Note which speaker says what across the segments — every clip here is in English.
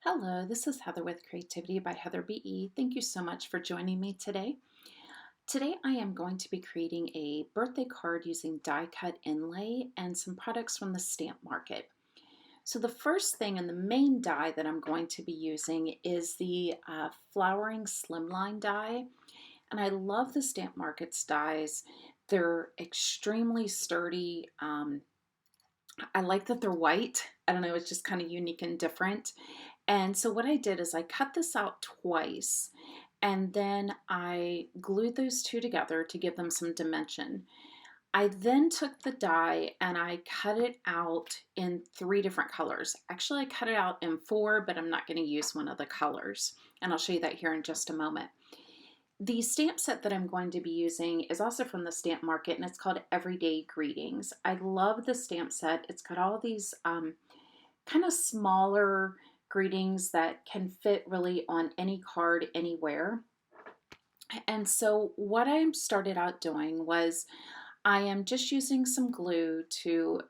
Speaker 1: Hello, this is Heather with Creativity by Heather BE. Thank you so much for joining me today. Today I am going to be creating a birthday card using die cut inlay and some products from the stamp market. So the first thing and the main die that I'm going to be using is the flowering slimline die. And I love the stamp market's dies. They're extremely sturdy. I like that they're white. I don't know, it's just kind of unique and different. And so what I did is I cut this out twice and then I glued those two together to give them some dimension. I then took the die and I cut it out in three different colors. Actually, I cut it out in four, but I'm not going to use one of the colors. And I'll show you that here in just a moment. The stamp set that I'm going to be using is also from the stamp market and it's called Everyday Greetings. I love the stamp set. It's got all these kind of smaller greetings that can fit really on any card anywhere. And so what I started out doing was I am just using some glue to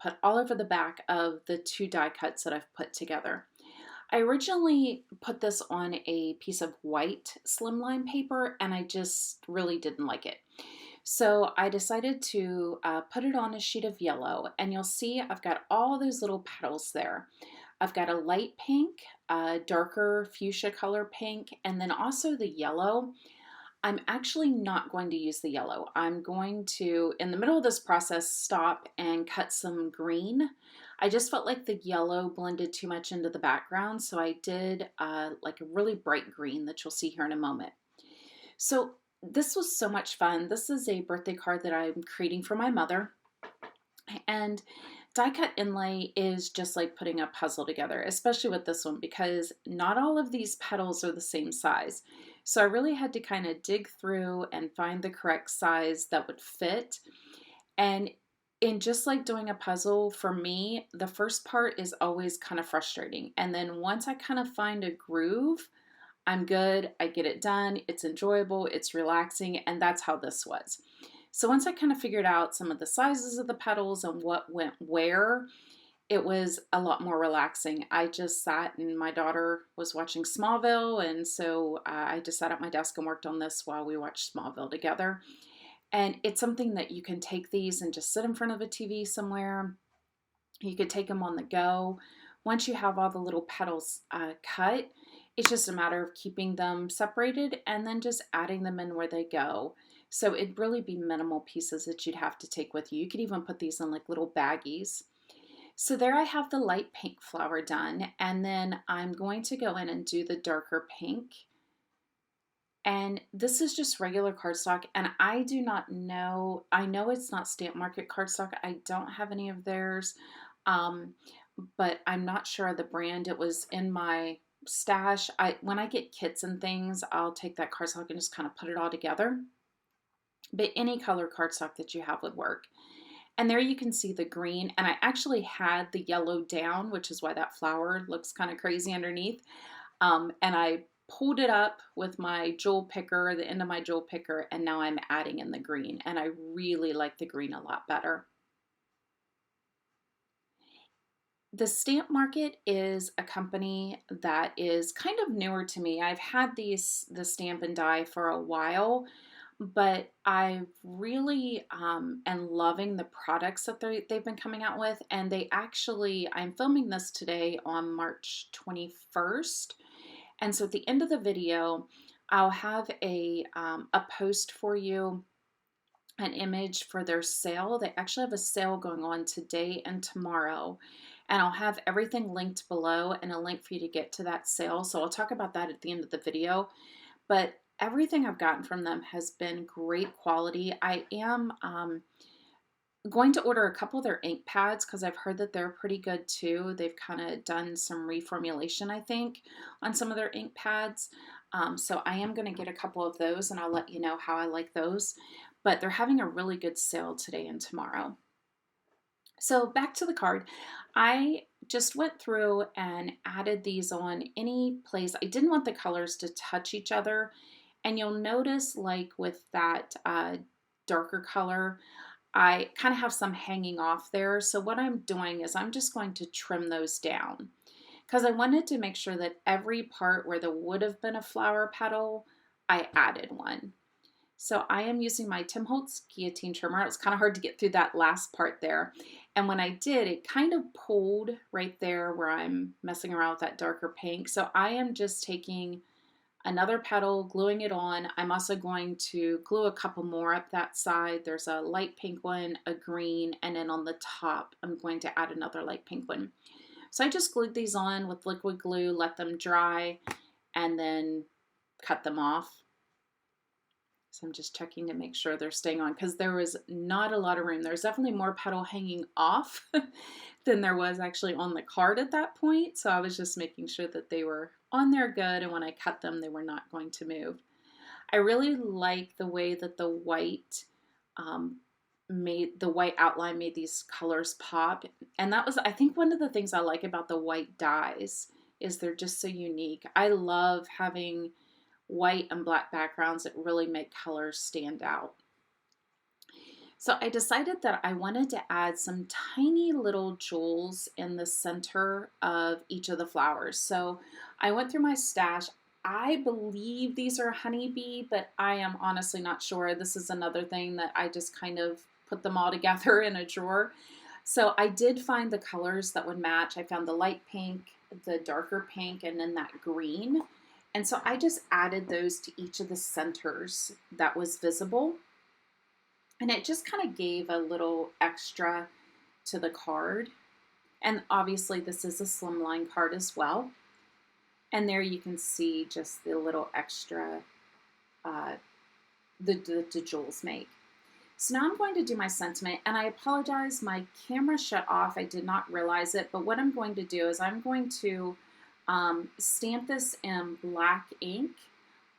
Speaker 1: put all over the back of the two die cuts that I've put together. I originally put this on a piece of white slimline paper and I just really didn't like it. So I decided to put it on a sheet of yellow, and you'll see I've got all those little petals there. I've got a light pink, a darker fuchsia color pink, and then also the yellow. I'm actually not going to use the yellow. I'm going to, in the middle of this process, stop and cut some green. I just felt like the yellow blended too much into the background, so I did like a really bright green that you'll see here in a moment. So this was so much fun. This is a birthday card that I'm creating for my mother. And die cut inlay is just like putting a puzzle together, especially with this one, because not all of these petals are the same size. So I really had to kind of dig through and find the correct size that would fit. And in just like doing a puzzle, for me, the first part is always kind of frustrating. And then once I kind of find a groove, I'm good, I get it done, it's enjoyable, it's relaxing, and that's how this was. So once I kind of figured out some of the sizes of the petals and what went where, it was a lot more relaxing. I just sat and my daughter was watching Smallville, and so I just sat at my desk and worked on this while we watched Smallville together. And it's something that you can take these and just sit in front of a TV somewhere. You could take them on the go. Once you have all the little petals cut, it's just a matter of keeping them separated and then just adding them in where they go. So it'd really be minimal pieces that you'd have to take with you. You could even put these in like little baggies. So there I have the light pink flower done, and then I'm going to go in and do the darker pink. And this is just regular cardstock, and I do not know, I know it's not Stamp Market cardstock. I don't have any of theirs, but I'm not sure of the brand. It was in my stash. When I get kits and things, I'll take that cardstock and just kind of put it all together. But any color cardstock that you have would work. And there you can see the green, and I actually had the yellow down, which is why that flower looks kind of crazy underneath. And I pulled it up with my jewel picker, the end of my jewel picker, and now I'm adding in the green, and I really like the green a lot better. The Stamp Market is a company that is kind of newer to me. I've had the stamp and die for a while, but I really am loving the products that they've been coming out with. And they actually, I'm filming this today on March 21st. And so at the end of the video, I'll have a post for you, an image for their sale. They actually have a sale going on today and tomorrow. And I'll have everything linked below and a link for you to get to that sale. So I'll talk about that at the end of the video. But everything I've gotten from them has been great quality. I am going to order a couple of their ink pads because I've heard that they're pretty good too. They've kind of done some reformulation, I think, on some of their ink pads. So I am going to get a couple of those and I'll let you know how I like those. But they're having a really good sale today and tomorrow. So back to the card, I just went through and added these on any place. I didn't want the colors to touch each other. And you'll notice, like with that darker color, I kind of have some hanging off there. So what I'm doing is I'm just going to trim those down because I wanted to make sure that every part where there would have been a flower petal, I added one. So I am using my Tim Holtz guillotine trimmer. It was kind of hard to get through that last part there. And when I did, it kind of pulled right there where I'm messing around with that darker pink. So I am just taking another petal, gluing it on. I'm also going to glue a couple more up that side. There's a light pink one, a green, and then on the top, I'm going to add another light pink one. So I just glued these on with liquid glue, let them dry, and then cut them off. So I'm just checking to make sure they're staying on because there was not a lot of room. There's definitely more petal hanging off than there was actually on the card at that point. So I was just making sure that they were on there good, and when I cut them, they were not going to move. I really like the way that the white outline made these colors pop. And that was, I think, one of the things I like about the white dyes is they're just so unique. I love having white and black backgrounds that really make colors stand out. So I decided that I wanted to add some tiny little jewels in the center of each of the flowers. So I went through my stash. I believe these are honeybee, but I am honestly not sure. This is another thing that I just kind of put them all together in a drawer. So I did find the colors that would match. I found the light pink, the darker pink, and then that green. And so I just added those to each of the centers that was visible. And it just kind of gave a little extra to the card. And obviously this is a slimline card as well. And there you can see just the little extra the jewels make. So now I'm going to do my sentiment, and I apologize, my camera shut off. I did not realize it, but what I'm going to do is I'm going to stamp this in black ink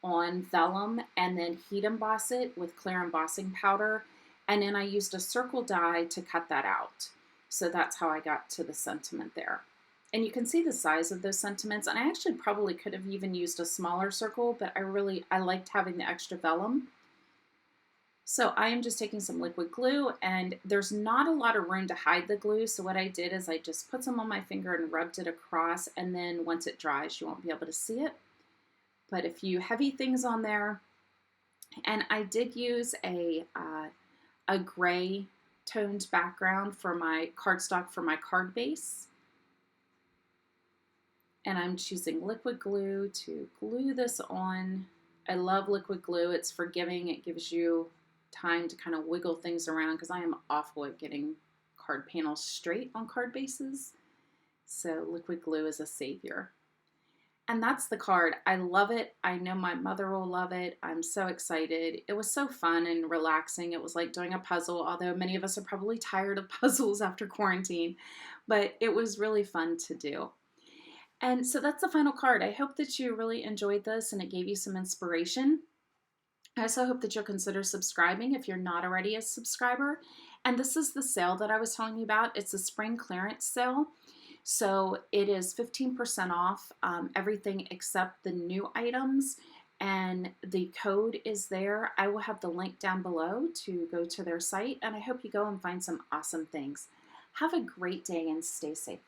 Speaker 1: on vellum and then heat emboss it with clear embossing powder. And then I used a circle die to cut that out. So that's how I got to the sentiment there. And you can see the size of those sentiments. And I actually probably could have even used a smaller circle, but I liked having the extra vellum. So I am just taking some liquid glue, and there's not a lot of room to hide the glue. So what I did is I just put some on my finger and rubbed it across. And then once it dries, you won't be able to see it. Put a few heavy things on there. And I did use a gray toned background for my cardstock for my card base. And I'm choosing liquid glue to glue this on. I love liquid glue. It's forgiving. It gives you time to kind of wiggle things around because I am awful at getting card panels straight on card bases. So liquid glue is a savior. And that's the card. I love it. I know my mother will love it. I'm so excited. It was so fun and relaxing. It was like doing a puzzle, although many of us are probably tired of puzzles after quarantine, but it was really fun to do. And so that's the final card. I hope that you really enjoyed this and it gave you some inspiration. I also hope that you'll consider subscribing if you're not already a subscriber. And this is the sale that I was telling you about. It's a spring clearance sale. So it is 15% off everything except the new items, and the code is there. I will have the link down below to go to their site, and I hope you go and find some awesome things. Have a great day and stay safe.